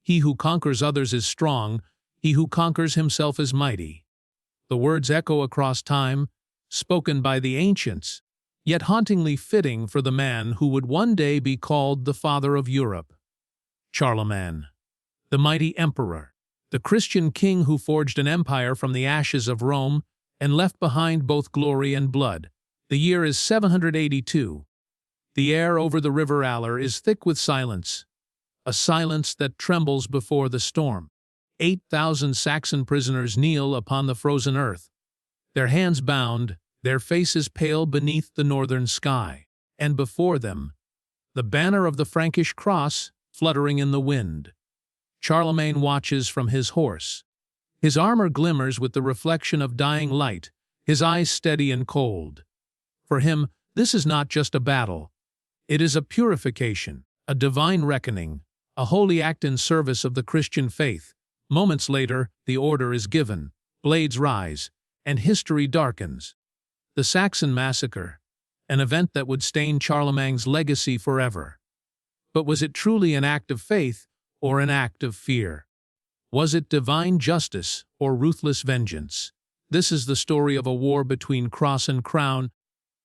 He who conquers others is strong, he who conquers himself is mighty. The words echo across time, spoken by the ancients, yet hauntingly fitting for the man who would one day be called the father of Europe. Charlemagne, the mighty emperor, the Christian king who forged an empire from the ashes of Rome and left behind both glory and blood. The year is 782. The air over the river Aller is thick with silence, a silence that trembles before the storm. 8,000 Saxon prisoners kneel upon the frozen earth, their hands bound, their faces pale beneath the northern sky, and before them, the banner of the Frankish cross fluttering in the wind. Charlemagne watches from his horse. His armor glimmers with the reflection of dying light, his eyes steady and cold. For him, this is not just a battle. It is a purification, a divine reckoning, a holy act in service of the Christian faith. Moments later, the order is given, blades rise, and history darkens. The Saxon Massacre, an event that would stain Charlemagne's legacy forever. But was it truly an act of faith or an act of fear? Was it divine justice or ruthless vengeance? This is the story of a war between cross and crown,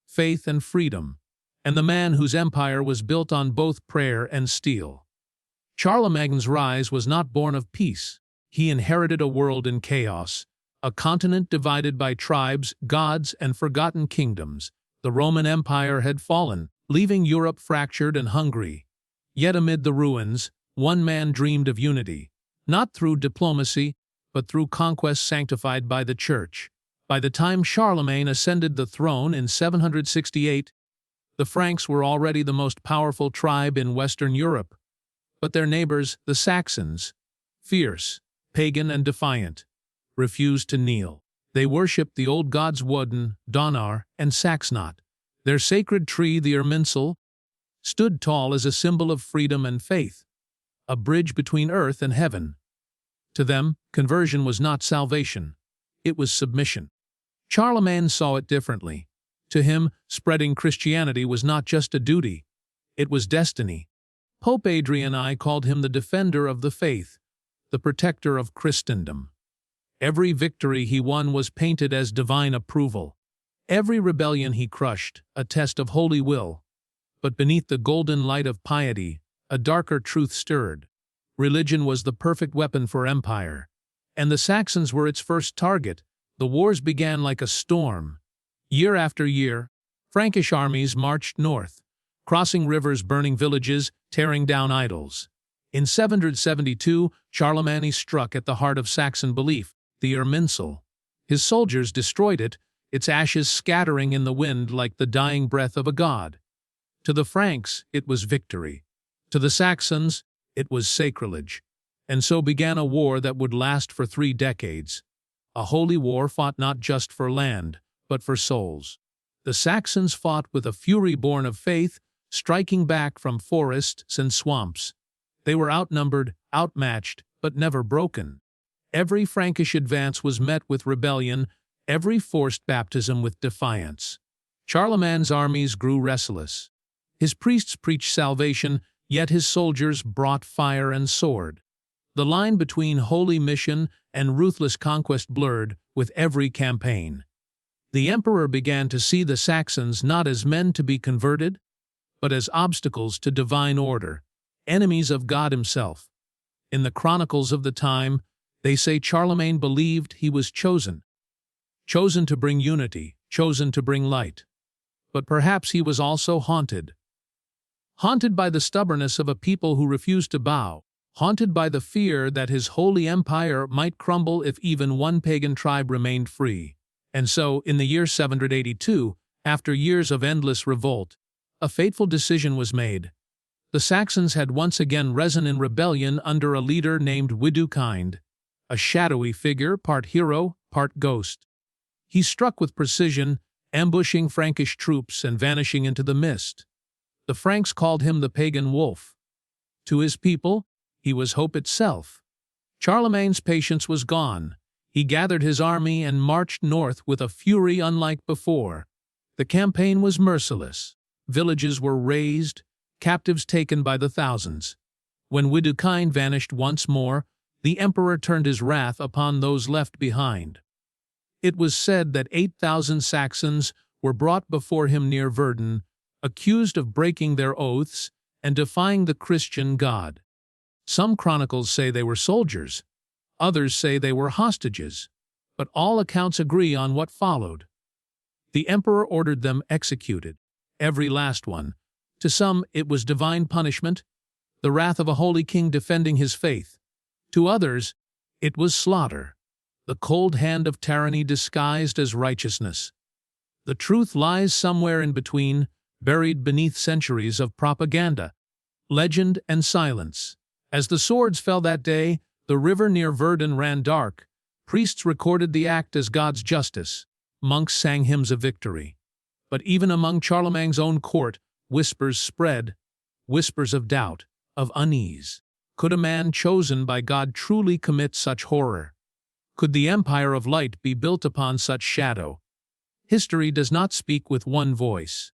faith and freedom, and the man whose empire was built on both prayer and steel. Charlemagne's rise was not born of peace. He inherited a world in chaos, a continent divided by tribes, gods, and forgotten kingdoms. The Roman Empire had fallen, leaving Europe fractured and hungry. Yet amid the ruins, one man dreamed of unity, not through diplomacy, but through conquest sanctified by the Church. By the time Charlemagne ascended the throne in 768, the Franks were already the most powerful tribe in Western Europe. But their neighbors, the Saxons, fierce, pagan and defiant, refused to kneel. They worshipped the old gods Woden, Donar, and Saxnot. Their sacred tree, the Irminsul, stood tall as a symbol of freedom and faith, a bridge between earth and heaven. To them, conversion was not salvation, it was submission. Charlemagne saw it differently. To him, spreading Christianity was not just a duty, it was destiny. Pope Adrian I called him the defender of the faith, the protector of Christendom. Every victory he won was painted as divine approval. Every rebellion he crushed, a test of holy will. But beneath the golden light of piety, a darker truth stirred. Religion was the perfect weapon for empire, and the Saxons were its first target. The wars began like a storm. Year after year, Frankish armies marched north, crossing rivers, burning villages, tearing down idols. In 772, Charlemagne struck at the heart of Saxon belief, the Irminsul. His soldiers destroyed it, its ashes scattering in the wind like the dying breath of a god. To the Franks, it was victory. To the Saxons, it was sacrilege. And so began a war that would last for 3 decades. A holy war fought not just for land, but for souls. The Saxons fought with a fury born of faith, striking back from forests and swamps. They were outnumbered, outmatched, but never broken. Every Frankish advance was met with rebellion, every forced baptism with defiance. Charlemagne's armies grew restless. His priests preached salvation, yet his soldiers brought fire and sword. The line between holy mission and ruthless conquest blurred with every campaign. The emperor began to see the Saxons not as men to be converted, but as obstacles to divine order, enemies of God himself. In the chronicles of the time, they say Charlemagne believed he was chosen to bring unity, chosen to bring light. But perhaps he was also haunted by the stubbornness of a people who refused to bow, haunted by the fear that his holy empire might crumble if even one pagan tribe remained free. And so, in the year 782, after years of endless revolt, a fateful decision was made. The Saxons had once again risen in rebellion under a leader named Widukind, a shadowy figure, part hero, part ghost. He struck with precision, ambushing Frankish troops and vanishing into the mist. The Franks called him the pagan wolf. To his people, he was hope itself. Charlemagne's patience was gone. He gathered his army and marched north with a fury unlike before. The campaign was merciless. Villages were razed, captives taken by the thousands. When Widukind vanished once more, the emperor turned his wrath upon those left behind. It was said that 8,000 Saxons were brought before him near Verdun, accused of breaking their oaths and defying the Christian God. Some chronicles say they were soldiers, others say they were hostages, but all accounts agree on what followed. The emperor ordered them executed, every last one. To some it was divine punishment, the wrath of a holy king defending his faith. To others, it was slaughter, the cold hand of tyranny disguised as righteousness. The truth lies somewhere in between, buried beneath centuries of propaganda, legend, and silence. As the swords fell that day, the river near Verdun ran dark. Priests recorded the act as God's justice. Monks sang hymns of victory. But even among Charlemagne's own court, whispers spread, whispers of doubt, of unease. Could a man chosen by God truly commit such horror? Could the empire of light be built upon such shadow? History does not speak with one voice.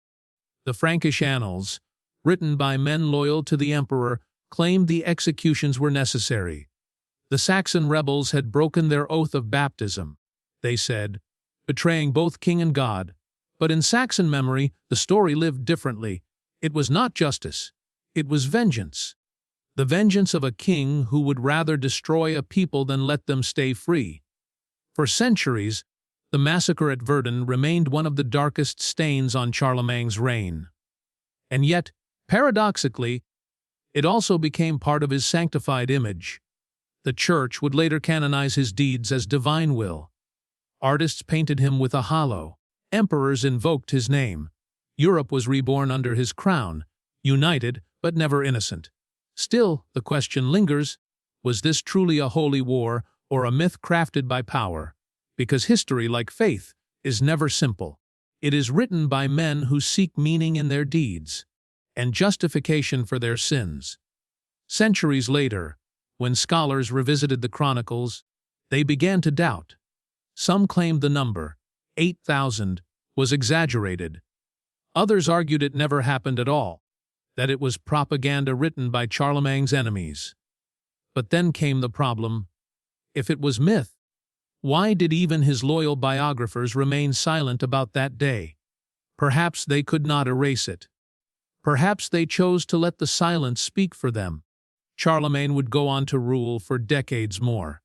The Frankish annals, written by men loyal to the emperor, claimed the executions were necessary. The Saxon rebels had broken their oath of baptism, they said, betraying both king and God. But in Saxon memory, the story lived differently. It was not justice. It was vengeance. The vengeance of a king who would rather destroy a people than let them stay free. For centuries, the massacre at Verdun remained one of the darkest stains on Charlemagne's reign. And yet, paradoxically, it also became part of his sanctified image. The Church would later canonize his deeds as divine will. Artists painted him with a halo. Emperors invoked his name. Europe was reborn under his crown, united but never innocent. Still, the question lingers, was this truly a holy war or a myth crafted by power? Because history, like faith, is never simple. It is written by men who seek meaning in their deeds and justification for their sins. Centuries later, when scholars revisited the chronicles, they began to doubt. Some claimed the number, 8,000, was exaggerated. Others argued it never happened at all, that it was propaganda written by Charlemagne's enemies. But then came the problem. If it was myth, why did even his loyal biographers remain silent about that day? Perhaps they could not erase it. Perhaps they chose to let the silence speak for them. Charlemagne would go on to rule for decades more.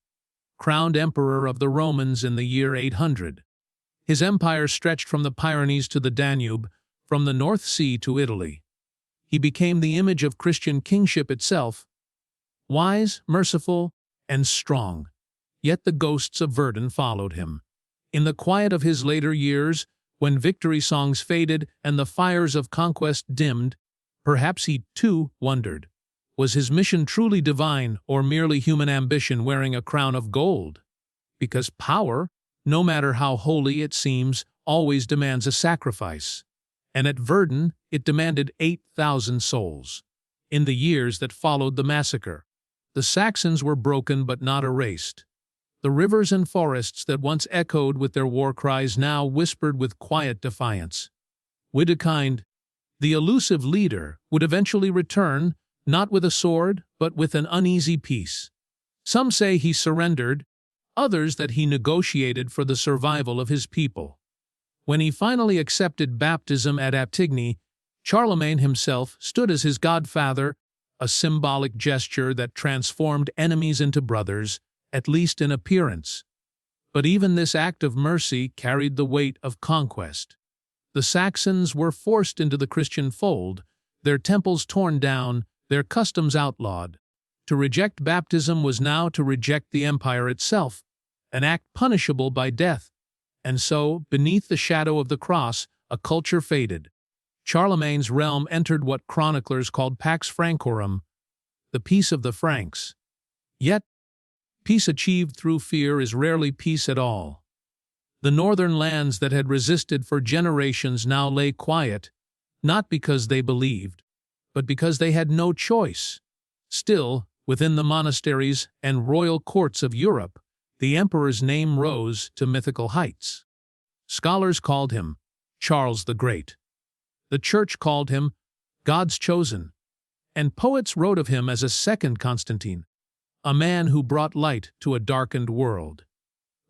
Crowned emperor of the Romans in the year 800. His empire stretched from the Pyrenees to the Danube, from the North Sea to Italy. He became the image of Christian kingship itself, wise, merciful, and strong. Yet the ghosts of Verdun followed him. In the quiet of his later years, when victory songs faded and the fires of conquest dimmed, perhaps he, too, wondered. Was his mission truly divine or merely human ambition wearing a crown of gold? Because power, no matter how holy it seems, always demands a sacrifice. And at Verdun, it demanded 8,000 souls. In the years that followed the massacre, the Saxons were broken but not erased. The rivers and forests that once echoed with their war cries now whispered with quiet defiance. Widukind, the elusive leader, would eventually return, not with a sword, but with an uneasy peace. Some say he surrendered, others that he negotiated for the survival of his people. When he finally accepted baptism at Attigny, Charlemagne himself stood as his godfather, a symbolic gesture that transformed enemies into brothers, at least in appearance. But even this act of mercy carried the weight of conquest. The Saxons were forced into the Christian fold, their temples torn down, their customs outlawed. To reject baptism was now to reject the empire itself, an act punishable by death. And so, beneath the shadow of the cross, a culture faded. Charlemagne's realm entered what chroniclers called Pax Francorum, the peace of the Franks. Yet, peace achieved through fear is rarely peace at all. The northern lands that had resisted for generations now lay quiet, not because they believed, but because they had no choice. Still, within the monasteries and royal courts of Europe, the emperor's name rose to mythical heights. Scholars called him Charles the Great. The Church called him God's Chosen. and poets wrote of him as a second Constantine, a man who brought light to a darkened world.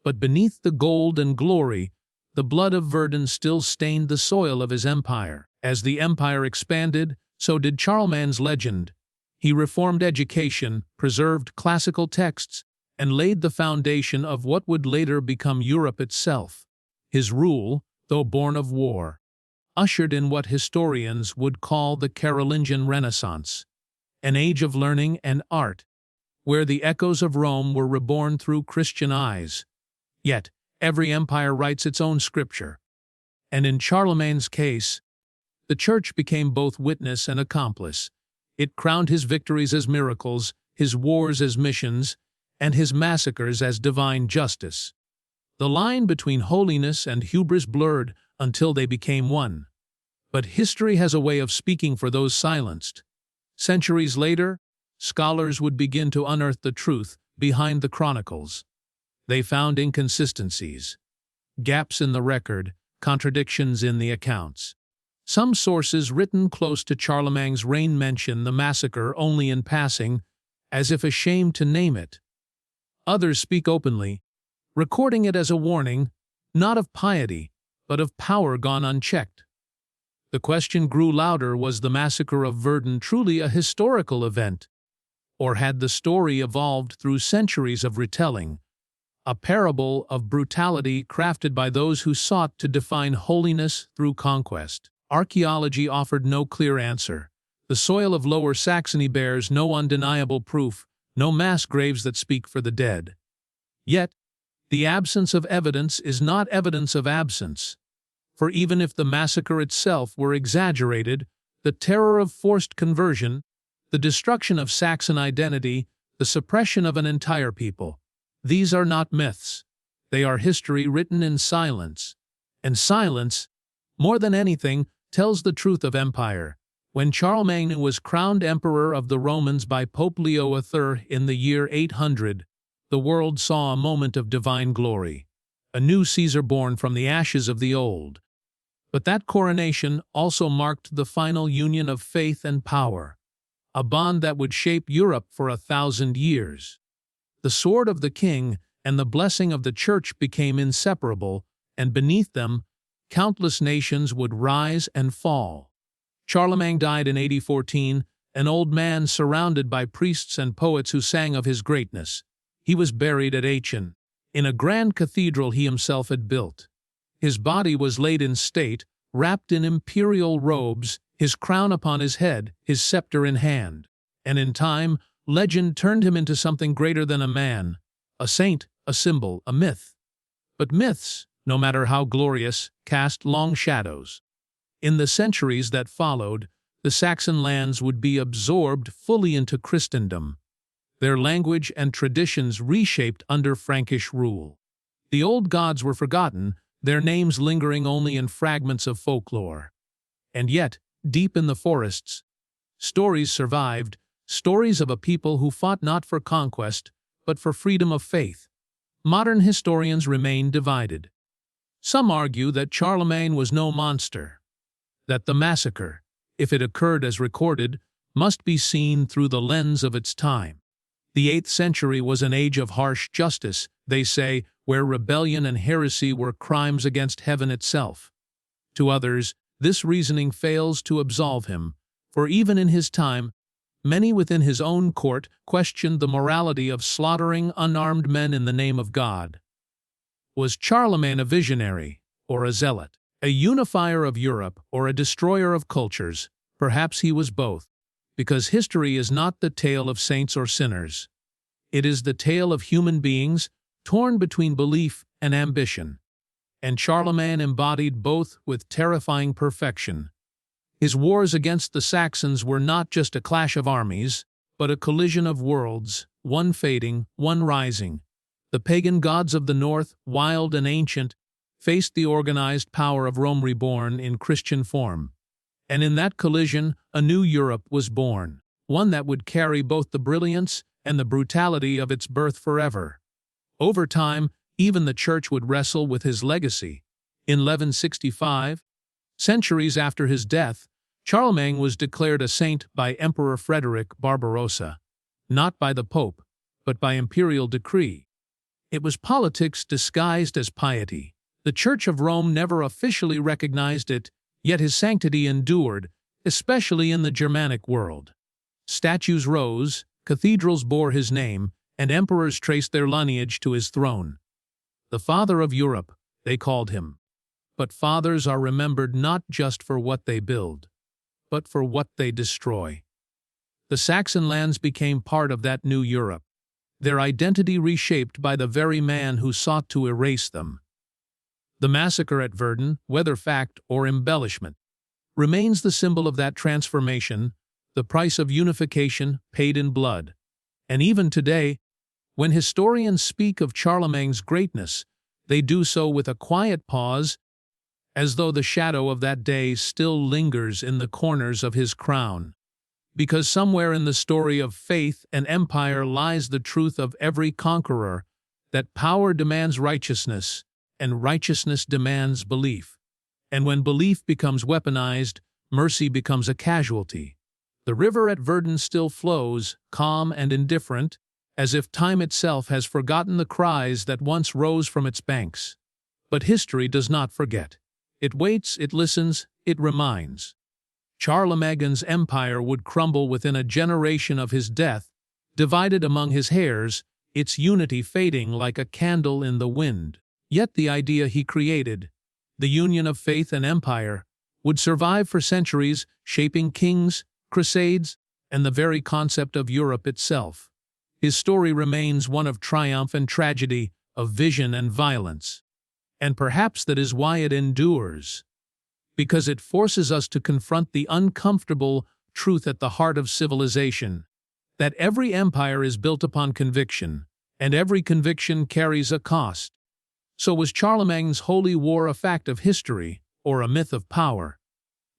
But beneath the gold and glory, the blood of Verdun still stained the soil of his empire. As the empire expanded, so did Charlemagne's legend. He reformed education, preserved classical texts, and laid the foundation of what would later become Europe itself. His rule, though born of war, ushered in what historians would call the Carolingian Renaissance, an age of learning and art, where the echoes of Rome were reborn through Christian eyes. Yet, every empire writes its own scripture. And in Charlemagne's case, the Church became both witness and accomplice. It crowned his victories as miracles, his wars as missions, and his massacres as divine justice. The line between holiness and hubris blurred until they became one. But history has a way of speaking for those silenced. Centuries later, scholars would begin to unearth the truth behind the chronicles. They found inconsistencies, gaps in the record, contradictions in the accounts. Some sources written close to Charlemagne's reign mention the massacre only in passing, as if ashamed to name it. Others speak openly, recording it as a warning, not of piety, but of power gone unchecked. The question grew louder: was the massacre of Verdun truly a historical event? Or had the story evolved through centuries of retelling, a parable of brutality crafted by those who sought to define holiness through conquest? Archaeology offered no clear answer. The soil of Lower Saxony bears no undeniable proof, no mass graves that speak for the dead. Yet, the absence of evidence is not evidence of absence. For even if the massacre itself were exaggerated, the terror of forced conversion, the destruction of Saxon identity, the suppression of an entire people, these are not myths. They are history written in silence. And silence, more than anything, tells the truth of empire. When Charlemagne was crowned emperor of the Romans by Pope Leo III in the year 800, the world saw a moment of divine glory, a new Caesar born from the ashes of the old. But that coronation also marked the final union of faith and power, a bond that would shape Europe for 1,000 years. The sword of the king and the blessing of the church became inseparable, and beneath them, countless nations would rise and fall. Charlemagne died in AD 14, an old man surrounded by priests and poets who sang of his greatness. He was buried at Aachen, in a grand cathedral he himself had built. His body was laid in state, wrapped in imperial robes, his crown upon his head, his scepter in hand. And in time, legend turned him into something greater than a man, a saint, a symbol, a myth. But myths, no matter how glorious, cast long shadows. In the centuries that followed, the Saxon lands would be absorbed fully into Christendom, their language and traditions reshaped under Frankish rule. The old gods were forgotten, their names lingering only in fragments of folklore. And yet, deep in the forests, stories survived, stories of a people who fought not for conquest, but for freedom of faith. Modern historians remain divided. Some argue that Charlemagne was no monster, that the massacre, if it occurred as recorded, must be seen through the lens of its time. The 8th century was an age of harsh justice, they say, where rebellion and heresy were crimes against heaven itself. To others, this reasoning fails to absolve him, for even in his time, many within his own court questioned the morality of slaughtering unarmed men in the name of God. Was Charlemagne a visionary, or a zealot? A unifier of Europe, or a destroyer of cultures? Perhaps he was both, because history is not the tale of saints or sinners. It is the tale of human beings, torn between belief and ambition. And Charlemagne embodied both with terrifying perfection. His wars against the Saxons were not just a clash of armies, but a collision of worlds, one fading, one rising. The pagan gods of the north, wild and ancient, faced the organized power of Rome reborn in Christian form. And in that collision, a new Europe was born, one that would carry both the brilliance and the brutality of its birth forever. Over time, even the Church would wrestle with his legacy. In 1165, centuries after his death, Charlemagne was declared a saint by Emperor Frederick Barbarossa, not by the Pope, but by imperial decree. It was politics disguised as piety. The Church of Rome never officially recognized it, yet his sanctity endured, especially in the Germanic world. Statues rose, cathedrals bore his name, and emperors traced their lineage to his throne. The Father of Europe, they called him. But fathers are remembered not just for what they build, but for what they destroy. The Saxon lands became part of that new Europe, their identity reshaped by the very man who sought to erase them. The massacre at Verdun, whether fact or embellishment, remains the symbol of that transformation, the price of unification paid in blood. And even today, when historians speak of Charlemagne's greatness, they do so with a quiet pause, as though the shadow of that day still lingers in the corners of his crown. Because somewhere in the story of faith and empire lies the truth of every conqueror, that power demands righteousness, and righteousness demands belief. And when belief becomes weaponized, mercy becomes a casualty. The river at Verdun still flows, calm and indifferent, as if time itself has forgotten the cries that once rose from its banks. But history does not forget. It waits, it listens, it reminds. Charlemagne's empire would crumble within a generation of his death, divided among his heirs, its unity fading like a candle in the wind. Yet the idea he created, the union of faith and empire, would survive for centuries, shaping kings, crusades, and the very concept of Europe itself. His story remains one of triumph and tragedy, of vision and violence. And perhaps that is why it endures, because it forces us to confront the uncomfortable truth at the heart of civilization, that every empire is built upon conviction, and every conviction carries a cost. So was Charlemagne's holy war a fact of history, or a myth of power?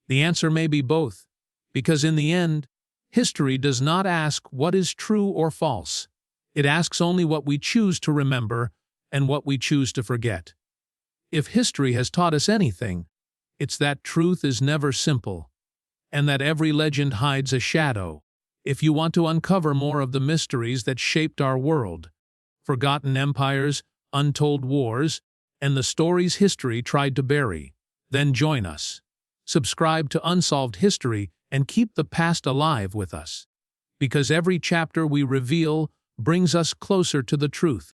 The answer may be both, because in the end, history does not ask what is true or false. It asks only what we choose to remember and what we choose to forget. If history has taught us anything, it's that truth is never simple, and that every legend hides a shadow. If you want to uncover more of the mysteries that shaped our world, forgotten empires, untold wars, and the stories history tried to bury, then join us. Subscribe to Unsolved History and keep the past alive with us, because every chapter we reveal brings us closer to the truth.